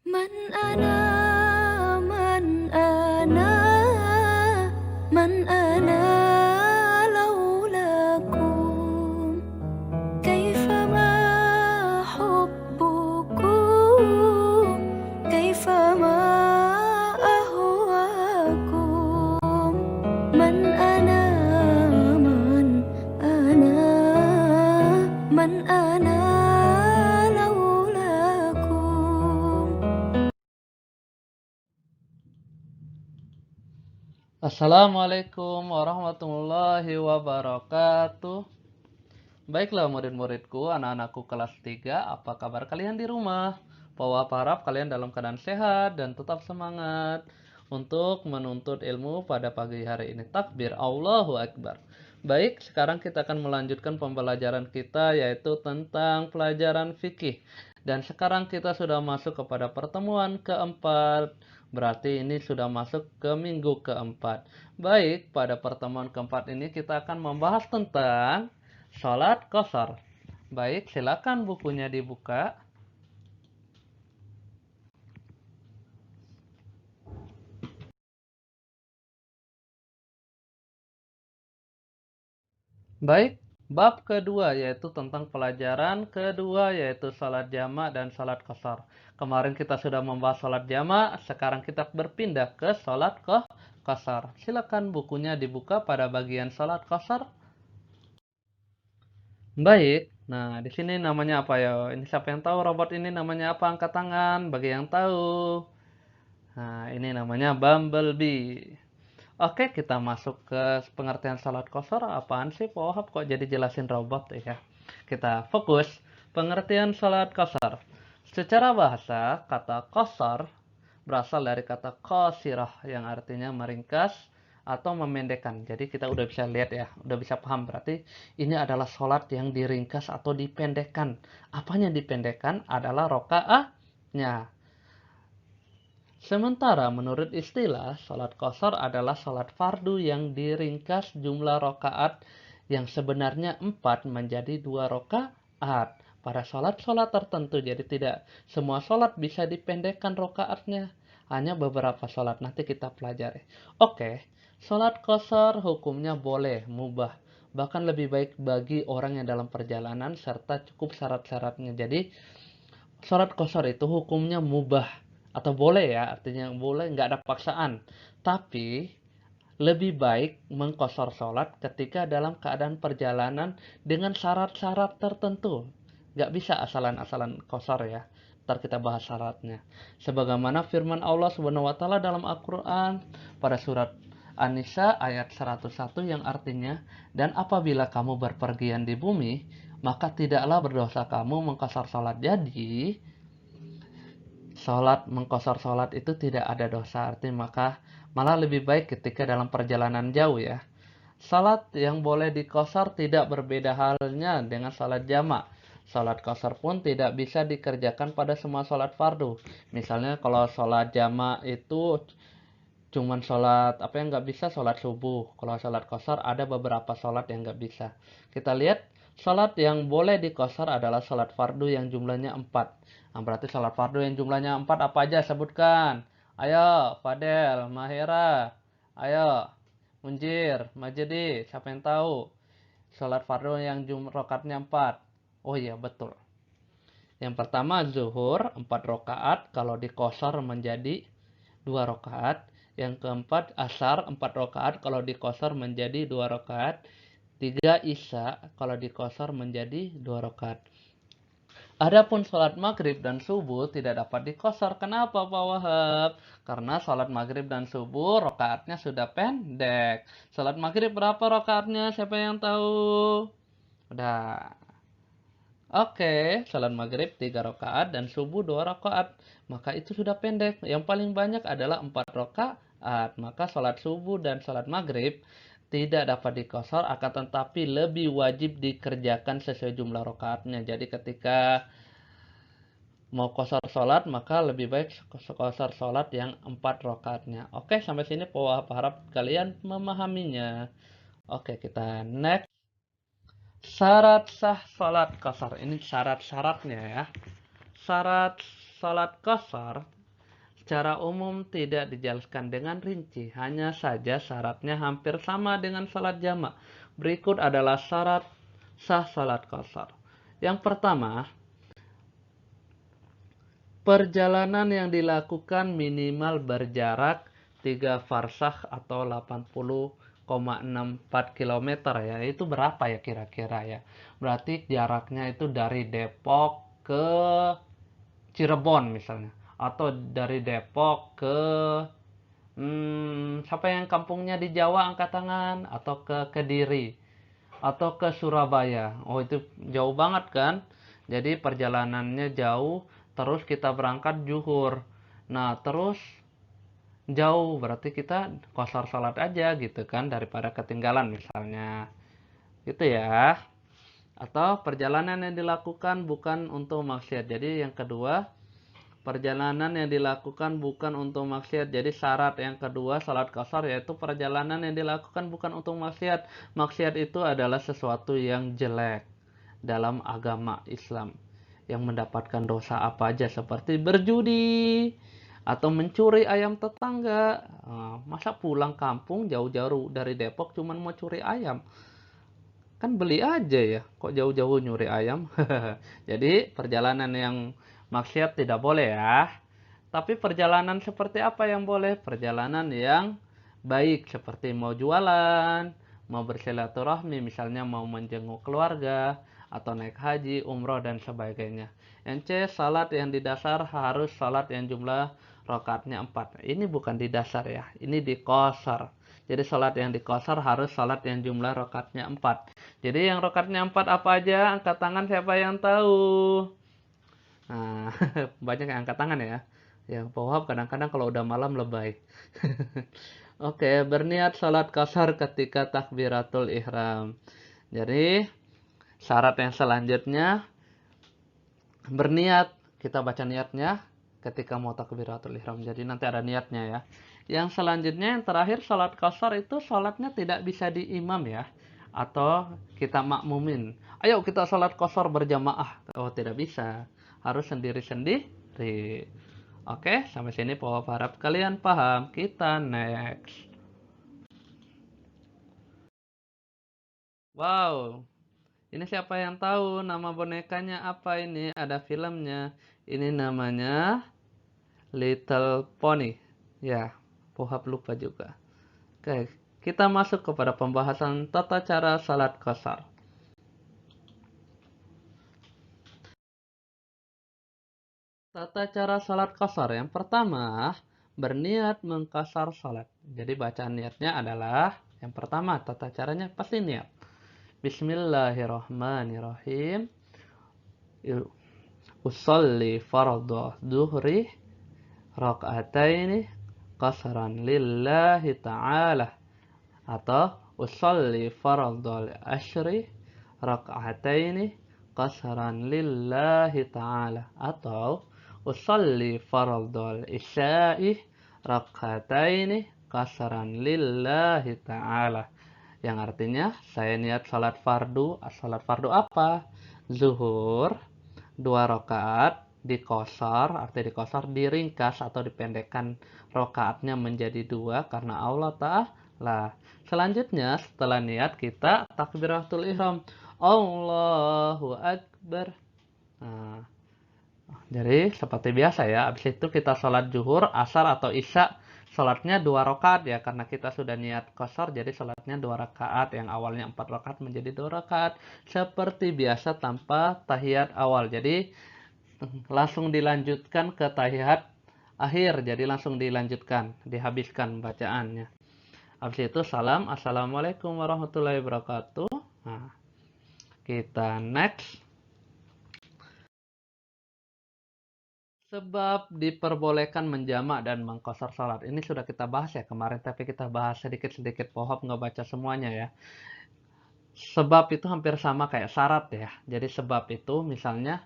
من أنا من أنا من أنا لولاكم كيفما حبكم كيفما أهواكم من أنا من أنا من أنا Assalamualaikum warahmatullahi wabarakatuh. Baiklah murid-muridku, anak-anakku kelas 3, apa kabar kalian di rumah? Pawah harap kalian dalam keadaan sehat dan tetap semangat untuk menuntut ilmu pada pagi hari ini. Takbir, Allahu Akbar. Baik, sekarang kita akan melanjutkan pembelajaran kita yaitu tentang pelajaran fikih. Dan sekarang kita sudah masuk kepada pertemuan keempat. Berarti ini sudah masuk ke minggu keempat. Baik, pada pertemuan keempat ini kita akan membahas tentang sholat qashar. Baik, silakan bukunya dibuka. Baik, bab kedua yaitu tentang pelajaran kedua yaitu salat jamak dan salat qashar. Kemarin kita sudah membahas salat jamak, sekarang kita berpindah ke salat qashar. Silakan bukunya dibuka pada bagian salat qashar. Baik, nah di sini namanya apa ya? Ini siapa yang tahu robot ini namanya apa? Angkat tangan bagi yang tahu. Nah, ini namanya Bumblebee. Oke, kita masuk ke pengertian salat qashar. Apaan sih, Pak Wahab kok jadi jelasin robot ya? Kita fokus pengertian salat qashar. Secara bahasa, kata qashar berasal dari kata qasirah yang artinya meringkas atau memendekkan. Jadi kita udah bisa lihat ya, udah bisa paham berarti ini adalah salat yang diringkas atau dipendekkan. Apanya dipendekkan adalah rokaatnya. Sementara menurut istilah, salat qashar adalah salat fardu yang diringkas jumlah rokaat yang sebenarnya 4 menjadi 2 rokaat. Pada salat-salat tertentu, jadi tidak semua salat bisa dipendekkan rokaatnya. Hanya beberapa salat, nanti kita pelajari. Oke, salat qashar hukumnya boleh, mubah. Bahkan lebih baik bagi orang yang dalam perjalanan serta cukup syarat-syaratnya. Jadi, salat qashar itu hukumnya mubah atau boleh ya, artinya boleh, nggak ada paksaan. Tapi lebih baik mengqashar salat ketika dalam keadaan perjalanan dengan syarat-syarat tertentu. Nggak bisa asalan-asalan qashar ya. Ntar kita bahas syaratnya. Sebagaimana firman Allah Subhanahu wa taala dalam Al-Qur'an pada surat An-Nisa ayat 101 yang artinya, dan apabila kamu berpergian di bumi, maka tidaklah berdosa kamu mengqashar salat. Jadi mengqashar salat itu tidak ada dosa, artinya maka malah lebih baik ketika dalam perjalanan jauh ya. Salat yang boleh diqashar tidak berbeda halnya dengan salat jamak. Salat qashar pun tidak bisa dikerjakan pada semua salat fardu. Misalnya kalau salat jamak itu cuman salat apa yang nggak bisa, salat subuh. Kalau salat qashar ada beberapa salat yang nggak bisa. Kita lihat salat yang boleh diqashar adalah salat fardu yang jumlahnya 4. Nah, berarti salat fardu yang jumlahnya 4 apa aja, sebutkan. Ayo, Fadel, Mahira. Ayo, Munjir, Majedi, siapa yang tahu? Salat fardu yang rakaatnya 4. Oh iya, betul. Yang pertama zuhur 4 rakaat kalau diqashar menjadi 2 rakaat. Yang keempat asar 4 rakaat kalau diqashar menjadi 2 rakaat. 3 isya kalau diqashar menjadi 2 rakaat. Adapun sholat maghrib dan subuh tidak dapat diqashar. Kenapa Pak Wahab? Karena sholat maghrib dan subuh rakaatnya sudah pendek. Sholat maghrib berapa rakaatnya? Siapa yang tahu? Udah. Oke, sholat maghrib 3 rakaat dan subuh 2 rakaat. Maka itu sudah pendek. Yang paling banyak adalah 4 rakaat. Maka sholat subuh dan sholat maghrib tidak dapat diqashar, akan tetapi lebih wajib dikerjakan sesuai jumlah rakaatnya. Jadi ketika mau qashar sholat maka lebih baik qashar sholat yang 4 rakaatnya. Oke, sampai sini Pak harap kalian memahaminya. Oke, kita next. Syarat sah sholat qashar. Ini syarat-syaratnya ya. Syarat sholat qashar secara umum tidak dijelaskan dengan rinci, hanya saja syaratnya hampir sama dengan salat jamak. Berikut adalah syarat sah salat qashar. Yang pertama, perjalanan yang dilakukan minimal berjarak 3 farsakh atau 80,64 km ya. Itu berapa ya kira-kira ya? Berarti jaraknya itu dari Depok ke Cirebon misalnya, atau dari Depok ke siapa yang kampungnya di Jawa angkat tangan, atau ke Kediri, atau ke Surabaya. Oh, itu jauh banget kan? Jadi perjalanannya jauh, terus kita berangkat zuhur. Nah, terus jauh berarti kita qashar salat aja gitu kan, daripada ketinggalan misalnya. Gitu ya. Atau perjalanan yang dilakukan bukan untuk maksiat. Jadi yang kedua, perjalanan yang dilakukan bukan untuk maksiat. Jadi syarat yang kedua salat qashar yaitu perjalanan yang dilakukan bukan untuk maksiat. Maksiat itu adalah sesuatu yang jelek dalam agama Islam, yang mendapatkan dosa apa aja, seperti berjudi atau mencuri ayam tetangga. Masa pulang kampung jauh-jauh dari Depok cuman mau curi ayam? Kan beli aja ya, kok jauh-jauh nyuri ayam. Jadi perjalanan yang maksiat tidak boleh ya. Tapi perjalanan seperti apa yang boleh? Perjalanan yang baik, seperti mau jualan, mau bersilaturahmi, misalnya mau menjenguk keluarga, atau naik haji, umroh, dan sebagainya. Yang C, salat yang di dasar harus salat yang jumlah rakaatnya 4. Ini bukan di dasar ya, ini di qashar. Jadi salat yang di qashar harus salat yang jumlah rakaatnya 4. Jadi yang rakaatnya 4 apa aja? Angkat tangan siapa yang tahu? Nah, banyak yang angkat tangan ya. Ya, Pak Wahab kadang-kadang kalau udah malam lebay. Oke, berniat salat qashar ketika takbiratul ihram. Jadi, syarat yang selanjutnya berniat. Kita baca niatnya ketika mau takbiratul ihram. Jadi nanti ada niatnya ya. Yang selanjutnya yang terakhir, salat qashar itu salatnya tidak bisa diimam ya, atau kita makmumin. Ayo kita salat qashar berjamaah. Oh, tidak bisa. Harus sendiri-sendiri. Oke, sampai sini Pak harap kalian paham. Kita next. Wow, ini siapa yang tahu nama bonekanya apa ini? Ada filmnya. Ini namanya Little Pony. Ya, Pohab lupa juga. Oke, kita masuk kepada pembahasan tata cara salat qashar. Tata cara salat qashar. Yang pertama, berniat mengqashar salat. Jadi bacaan niatnya adalah yang pertama, tata caranya pasti niat. Bismillahirrahmanirrahim. Usolli fardhu duhri raka'ataini qasran lillahi ta'ala, atau usolli fardhu ashri raka'ataini qasran lillahi ta'ala, atau usolli fardhu isya'i raka'ataini qasran lillahi ta'ala. Yang artinya saya niat salat fardu. Salat fardu apa? Zuhur 2 rakaat dikosor, arti dikosor diringkas atau dipendekkan rakaatnya menjadi 2 karena Allah Ta'ala. Selanjutnya setelah niat kita takbiratul ihram. Allahu Akbar. Nah, jadi seperti biasa ya, habis itu kita sholat zuhur, asar atau isya, sholatnya 2 rakaat ya, karena kita sudah niat qashar, jadi sholatnya 2 rakaat, yang awalnya 4 rakaat menjadi 2 rakaat, seperti biasa tanpa tahiyat awal. Jadi langsung dilanjutkan ke tahiyat akhir, jadi langsung dilanjutkan, dihabiskan bacaannya. Habis itu salam, assalamualaikum warahmatullahi wabarakatuh. Nah, kita next. Sebab diperbolehkan menjamak dan mengqashar salat. Ini sudah kita bahas ya kemarin, tapi kita bahas sedikit-sedikit, Pohab nggak baca semuanya ya. Sebab itu hampir sama kayak syarat ya. Jadi sebab itu misalnya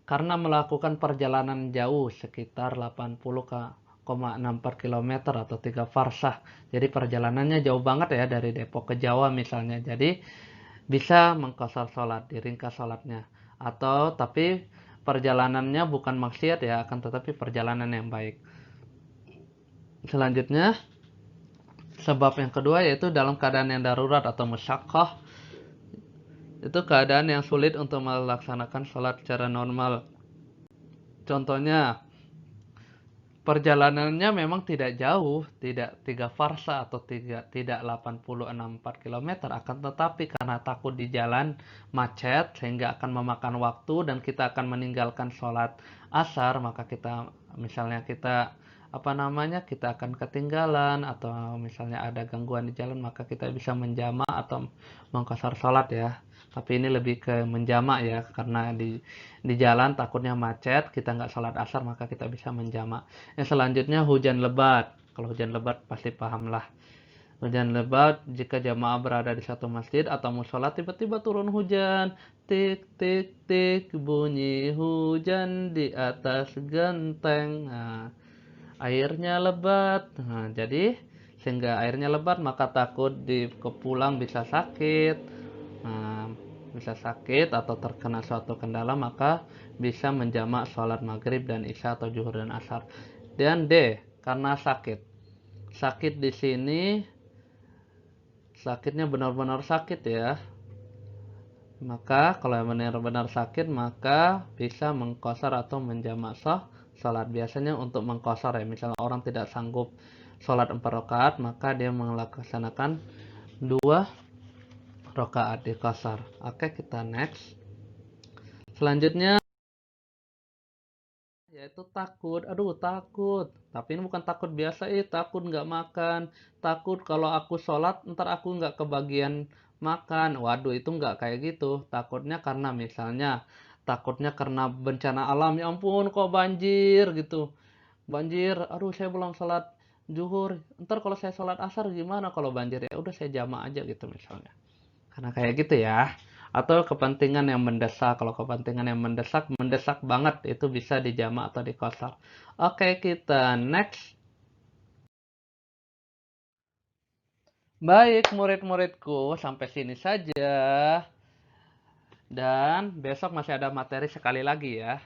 karena melakukan perjalanan jauh sekitar 80,64 km atau 3 farsakh. Jadi perjalanannya jauh banget ya dari Depok ke Jawa misalnya. Jadi bisa mengqashar salat, diringkas salatnya. Atau tapi perjalanannya bukan maksiat ya, akan tetapi perjalanan yang baik. Selanjutnya, sebab yang kedua yaitu dalam keadaan yang darurat atau musyaqqah. Itu keadaan yang sulit untuk melaksanakan sholat secara normal. Contohnya, perjalanannya memang tidak jauh, tidak 3 farsa atau tidak 84 km, akan tetapi karena takut di jalan macet sehingga akan memakan waktu dan kita akan meninggalkan sholat asar, maka kita akan ketinggalan atau misalnya ada gangguan di jalan, maka kita bisa menjamak atau mengqashar sholat ya. Tapi ini lebih ke menjamak ya, karena di jalan takutnya macet, kita nggak sholat asar, maka kita bisa menjamak. Yang selanjutnya hujan lebat. Kalau hujan lebat pasti pahamlah. Hujan lebat jika jamaah berada di satu masjid atau musola, tiba-tiba turun hujan. Tik tik tik bunyi hujan di atas genteng. Nah, airnya lebat. Nah, jadi sehingga airnya lebat maka takut di kepulang bisa sakit. Nah, bisa sakit atau terkena suatu kendala, maka bisa menjamak sholat maghrib dan isya atau zuhur dan asar. Dan D, karena sakit. Sakit di sini sakitnya benar-benar sakit ya. Maka kalau benar-benar sakit maka bisa mengqashar atau menjamak sholat. Biasanya untuk mengqashar ya, misalnya orang tidak sanggup sholat 4 rakaat, maka dia melaksanakan 2 rakaat di qashar. Oke, kita next. Selanjutnya yaitu takut. Aduh, takut. Tapi ini bukan takut biasa, takut nggak makan. Takut kalau aku sholat, ntar aku nggak kebagian makan. Waduh, itu nggak kayak gitu. Takutnya karena misalnya, takutnya karena bencana alam. Ya ampun, kok banjir gitu. Banjir, aduh saya belum sholat zuhur. Ntar kalau saya sholat asar gimana kalau banjir? Ya udah saya jamak aja gitu misalnya. Karena kayak gitu ya. Atau kepentingan yang mendesak. Kalau kepentingan yang mendesak banget, itu bisa dijamak atau diqashar. Oke, kita next. Baik, murid-muridku, sampai sini saja. Dan besok masih ada materi sekali lagi ya.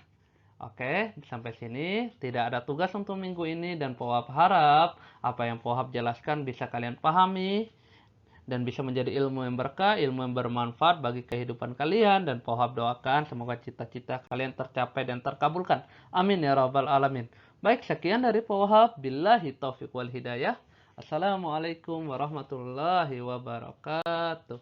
Oke, sampai sini tidak ada tugas untuk minggu ini, dan Pohab harap apa yang Pohab jelaskan bisa kalian pahami dan bisa menjadi ilmu yang berkah, ilmu yang bermanfaat bagi kehidupan kalian, dan Pohab doakan semoga cita-cita kalian tercapai dan terkabulkan. Amin ya rabbal alamin. Baik, sekian dari Pohab. Billahi taufiq wal hidayah. Assalamualaikum warahmatullahi wabarakatuh.